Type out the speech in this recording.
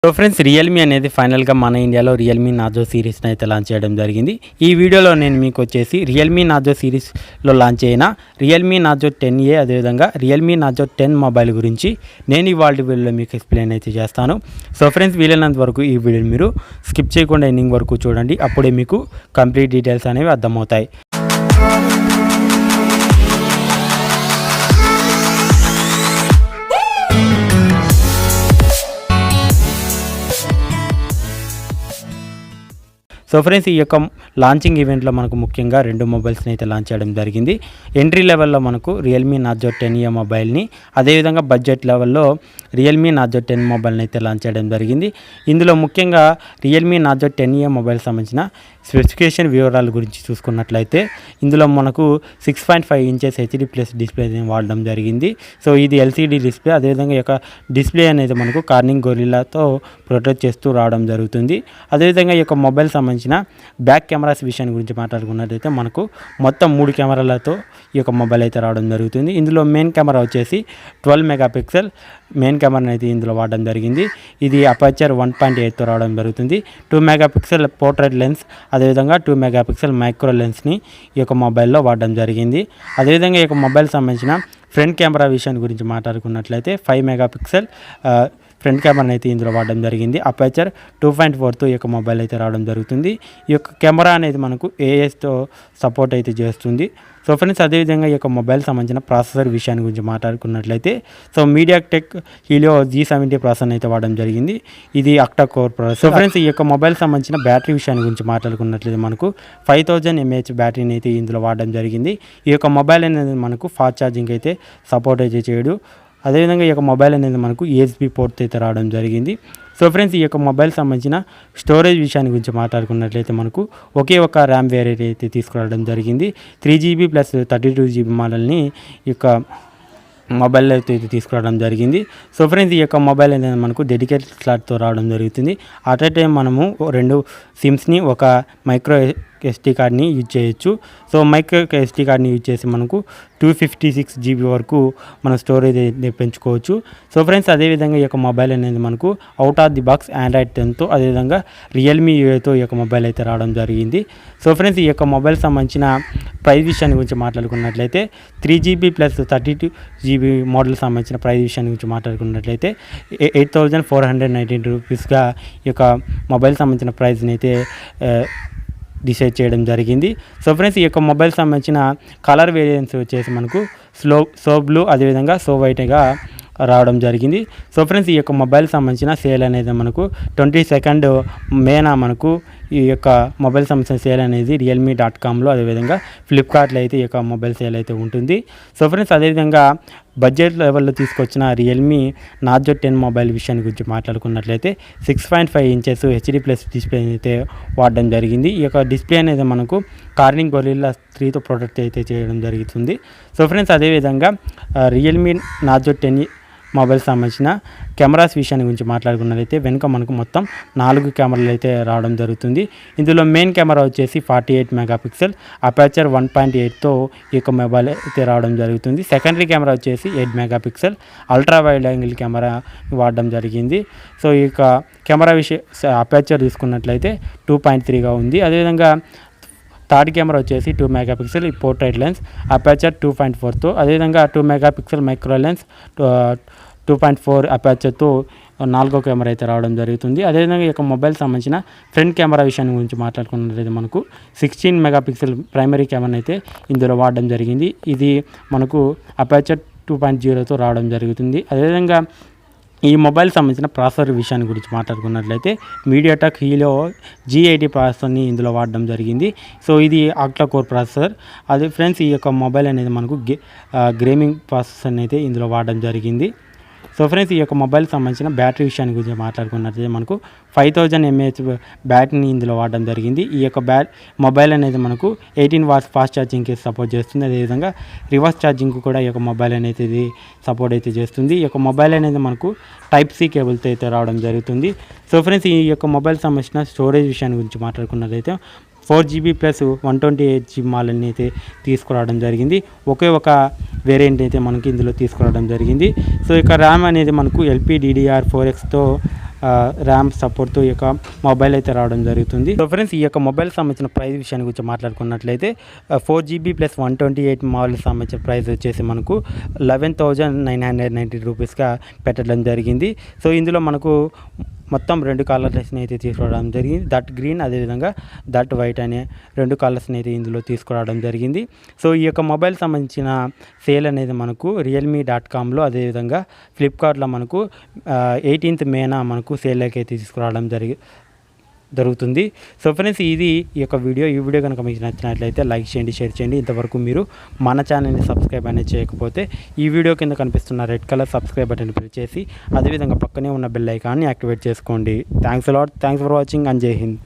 So friends, Realme అనేది ఫైనల్గా మన ఇండియాలో రియల్మీ నార్జో సిరీస్ని అయితే లాంచ్ చేయడం జరిగింది. ఈ వీడియోలో నేను మీకు వచ్చేసి రియల్మీ నార్జో సిరీస్లో లాంచ్ అయిన రియల్మీ నార్జో 10A అదేవిధంగా రియల్మీ నార్జో 10 మొబైల్ గురించి నేను ఇవాళ వీడియోలో మీకు ఎక్స్ప్లెయిన్ అయితే చేస్తాను. సో ఫ్రెండ్స్, వీలైనంత వరకు ఈ వీడియోని మీరు స్కిప్ చేయకుండా ఎండింగ్ వరకు చూడండి. అప్పుడే మీకు కంప్లీట్ డీటెయిల్స్ అనేవి అర్థమవుతాయి. సో ఫ్రెండ్స్, ఈ యొక్క లాంచింగ్ ఈవెంట్లో మనకు ముఖ్యంగా రెండు మొబైల్స్ని అయితే లాంచ్ చేయడం జరిగింది. ఎంట్రీ లెవెల్లో మనకు రియల్మీ నార్జో 10A మొబైల్ని, అదేవిధంగా బడ్జెట్ లెవెల్లో రియల్మీ నార్జో 10 మొబైల్ని అయితే లాంచ్ చేయడం జరిగింది. ఇందులో ముఖ్యంగా రియల్మీ నార్జో 10A మొబైల్ సంబంధించిన స్పెసిఫికేషన్ వివరాల గురించి చూసుకున్నట్లయితే ఇందులో మనకు 6.5 ఇంచెస్ HD+ డిస్ప్లేని వాడడం జరిగింది. సో ఇది LCD డిస్ప్లే. అదేవిధంగా ఈ యొక్క డిస్ప్లే అనేది మనకు కార్నింగ్ గొరిల్లాతో ప్రొటెక్ట్ చేస్తూ రావడం జరుగుతుంది. అదేవిధంగా ఈ యొక్క మొబైల్ సంబంధించిన బ్యాక్ కెమెరాస్ విషయాన్ని గురించి మాట్లాడుకున్నట్లయితే మనకు మొత్తం 3 కెమెరాలతో ఈ యొక్క మొబైల్ అయితే రావడం జరుగుతుంది. ఇందులో మెయిన్ కెమెరా వచ్చేసి 12 మెగాపిక్సెల్ మెయిన్ కెమెరాని అయితే ఇందులో వాడడం జరిగింది. ఇది అపర్చర్ 1.8తో రావడం జరుగుతుంది. 2 మెగాపిక్సెల్ పోర్ట్రైట్ లెన్స్, అదేవిధంగా 2 మెగాపిక్సెల్ మైక్రో లెన్స్ని ఈ యొక్క మొబైల్లో వాడడం జరిగింది. అదేవిధంగా ఈ యొక్క మొబైల్ సంబంధించిన ఫ్రంట్ కెమెరా విషయాన్ని గురించి మాట్లాడుకున్నట్లయితే 5 మెగాపిక్సెల్ ఫ్రంట్ కెమెరాని అయితే ఇందులో వాడడం జరిగింది. అపర్చర్ 2.4తో ఈ యొక్క మొబైల్ అయితే రావడం జరుగుతుంది. ఈ యొక్క కెమెరా అనేది మనకు AIతో సపోర్ట్ అయితే చేస్తుంది. సో ఫ్రెండ్స్, అదేవిధంగా ఈ యొక్క మొబైల్ సంబంధించిన ప్రాసెసర్ విషయాన్ని గురించి మాట్లాడుకున్నట్లయితే so MediaTek Helio G70 processor అయితే వాడడం జరిగింది. ఇది octa core processor. So friends, ఈ యొక్క మొబైల్ సంబంధించిన బ్యాటరీ విషయాన్ని గురించి మాట్లాడుకున్నట్లయితే మనకు 5000 mAh బ్యాటరీని అయితే ఇందులో వాడడం జరిగింది. ఈ యొక్క మొబైల్ అనేది మనకు ఫాస్ట్ ఛార్జింగ్ అయితే సపోర్ట్ అయితే చేయడు. అదేవిధంగా ఈ యొక్క మొబైల్ అనేది మనకు USB పోర్ట్ అయితే రావడం జరిగింది. సో ఫ్రెండ్స్, ఈ యొక్క మొబైల్ సంబంధించిన స్టోరేజ్ విషయాన్ని గురించి మాట్లాడుకున్నట్లయితే మనకు ఒకే ఒక ర్యామ్ వేరియంట్ అయితే తీసుకురావడం జరిగింది. 3GB + 32GB మోడల్ని ఈ యొక్క మొబైల్ అయితే తీసుకురావడం జరిగింది. సో ఫ్రెండ్స్, ఈ యొక్క మొబైల్ అనేది మనకు డెడికేటెడ్ స్లాట్తో రావడం జరుగుతుంది. అట్ ఏ టైం మనము 2 సిమ్స్ని ఒక మైక్రో SD కార్డ్ని యూజ్ చేయొచ్చు. సో మైక్రో SD కార్డ్ని యూజ్ చేసి మనకు 256GB వరకు మన స్టోరేజ్ పెంచుకోవచ్చు. సో ఫ్రెండ్స్, అదేవిధంగా ఈ యొక్క మొబైల్ అనేది మనకు out of the box Android 10తో అదేవిధంగా రియల్మీ UIతో ఈ యొక్క మొబైల్ అయితే రావడం జరిగింది. సో ఫ్రెండ్స్, ఈ యొక్క మొబైల్ సంబంధించిన ప్రైస్ విషయాన్ని గురించి మాట్లాడుకున్నట్లయితే 3GB + 32GB మోడల్ సంబంధించిన ప్రైస్ విషయాన్ని గురించి మాట్లాడుకున్నట్లయితే 8492 రూపీస్గా ఈ యొక్క మొబైల్ సంబంధించిన ప్రైస్ని అయితే డిసైడ్ చేయడం జరిగింది. సో ఫ్రెండ్స్, ఈ యొక్క మొబైల్ సంబంధించిన కలర్ వేరియంట్స్ వచ్చేసి మనకు సో బ్లూ అదేవిధంగా సో వైట్గా రావడం జరిగింది. సో ఫ్రెండ్స్, ఈ యొక్క మొబైల్ సంబంధించిన సేల్ అనేది మనకు 22 మేన మనకు ఈ యొక్క మొబైల్ సంబంధించిన సేల్ అనేది realme.comలో అదేవిధంగా ఫ్లిప్కార్ట్లో అయితే ఈ యొక్క మొబైల్ సేల్ అయితే ఉంటుంది. సో ఫ్రెండ్స్, అదేవిధంగా బడ్జెట్ లెవెల్లో తీసుకొచ్చిన రియల్మీ నార్జో 10 మొబైల్ విషయాన్ని గురించి మాట్లాడుకున్నట్లయితే 6.5 ఇంచెస్ HD+ డిస్ప్లే అయితే వాడడం జరిగింది. ఈ యొక్క డిస్ప్లే అనేది మనకు కార్నింగ్ గొరిల్లా 3తో ప్రొటెక్ట్ అయితే చేయడం జరుగుతుంది. సో ఫ్రెండ్స్, అదేవిధంగా రియల్మీ నార్జో 10 మొబైల్ సంబంధించిన కెమెరాస్ విషయాన్ని గురించి మాట్లాడుకున్నట్లయితే వెనుక మనకు మొత్తం 4 కెమెరాలు అయితే రావడం జరుగుతుంది. ఇందులో మెయిన్ కెమెరా వచ్చేసి 48 మెగాపిక్సెల్ అపర్చర్ 1.8తో ఈ యొక్క మొబైల్ అయితే రావడం జరుగుతుంది. సెకండరీ కెమెరా వచ్చేసి 8 megapixel ultra wide angle camera వాడడం జరిగింది. సో ఈ యొక్క కెమెరా అపర్చర్ తీసుకున్నట్లయితే 2.3గా ఉంది. అదేవిధంగా థర్డ్ కెమెరా వచ్చేసి 2 మెగాపిక్సెల్ ఈ పోర్ట్రైట్ లెన్స్ అపర్చర్ 2.4తో అదేవిధంగా 2 మెగాపిక్సెల్ మైక్రో లెన్స్ 2.4 అపర్చర్తో 4వ కెమెరా అయితే రావడం జరుగుతుంది. అదేవిధంగా ఈ యొక్క మొబైల్ సంబంధించిన ఫ్రంట్ కెమెరా విషయాన్ని గురించి మాట్లాడుకున్నట్లయితే మనకు 16 మెగాపిక్సెల్ ప్రైమరీ కెమెరా అయితే ఇందులో వాడడం జరిగింది. ఇది మనకు అపర్చర్ 2.0తో రావడం జరుగుతుంది. అదేవిధంగా ఈ మొబైల్ సంబంధించిన ప్రాసెసర్ విషయాన్ని గురించి మాట్లాడుకున్నట్లయితే MediaTek Helio G80 ప్రాసెసర్ని ఇందులో వాడడం జరిగింది. సో ఇది ఆక్టా కోర్ ప్రాసెసర్. అదే ఫ్రెండ్స్, ఈ యొక్క మొబైల్ అనేది మనకు గేమింగ్ ప్రాసెసర్ని అయితే ఇందులో వాడడం జరిగింది. సో ఫ్రెండ్స్, ఈ యొక్క మొబైల్ సంబంధించిన బ్యాటరీ విషయాన్ని గురించి మాట్లాడుకున్నట్లయితే మనకు 5000 mAh బ్యాటరీని ఇందులో వాడడం జరిగింది. ఈ యొక్క మొబైల్ అనేది మనకు 18 వాట్స్ ఫాస్ట్ ఛార్జింగ్కి సపోర్ట్ చేస్తుంది. అదేవిధంగా రివర్స్ ఛార్జింగ్ కూడా ఈ యొక్క మొబైల్ అనేది ఇది సపోర్ట్ అయితే చేస్తుంది. ఈ యొక్క మొబైల్ అనేది మనకు Type-C కేబుల్తో అయితే రావడం జరుగుతుంది. సో ఫ్రెండ్స్, ఈ యొక్క మొబైల్ సంబంధించిన స్టోరేజ్ విషయాన్ని గురించి మాట్లాడుకున్నట్లయితే 4GB + 128GB మోడల్ని అయితే తీసుకురావడం జరిగింది. ఒకే ఒక వేరియంట్ అయితే మనకి ఇందులో తీసుకురావడం జరిగింది. సో ఇక ర్యామ్ అనేది మనకు LPDDR4Xతో ర్యామ్ సపోర్ట్తో ఈ యొక్క మొబైల్ అయితే రావడం జరుగుతుంది. సో ఫ్రెండ్స్, ఈ యొక్క మొబైల్ సంబంధించిన ప్రైస్ విషయాన్ని గురించి మాట్లాడుకున్నట్లయితే 4GB ప్లస్ 128 మొబైల్ సంబంధించిన ప్రైస్ వచ్చేసి మనకు 11,990 రూపీస్గా పెట్టడం జరిగింది. సో ఇందులో మనకు మొత్తం 2 కలర్స్ని అయితే తీసుకురావడం జరిగింది. దట్ గ్రీన్, అదేవిధంగా దట్ వైట్ అనే 2 కలర్స్ని అయితే ఇందులో తీసుకురావడం జరిగింది. సో ఈ యొక్క మొబైల్ సంబంధించిన సేల్ అనేది మనకు realme.comలో, అదేవిధంగా ఫ్లిప్కార్ట్లో మనకు 18th మేన మనకు సేల్లోకి అయితే తీసుకురావడం జరుగుతుంది. సో ఫ్రెండ్స్, ఈ యొక్క వీడియో కనుక మీకు నచ్చినట్లయితే లైక్ చేయండి, షేర్ చేయండి. ఇంతవరకు మీరు మన ఛానల్ని సబ్స్క్రైబ్ అనేది చేయకపోతే ఈ వీడియో కింద కనిపిస్తున్న red colour subscribe button press చేసి అదేవిధంగా పక్కనే ఉన్న బెల్ ఐకాన్ని యాక్టివేట్ చేసుకోండి. థ్యాంక్స్ ఫర్ వాచింగ్ అండ్ జై హింద్.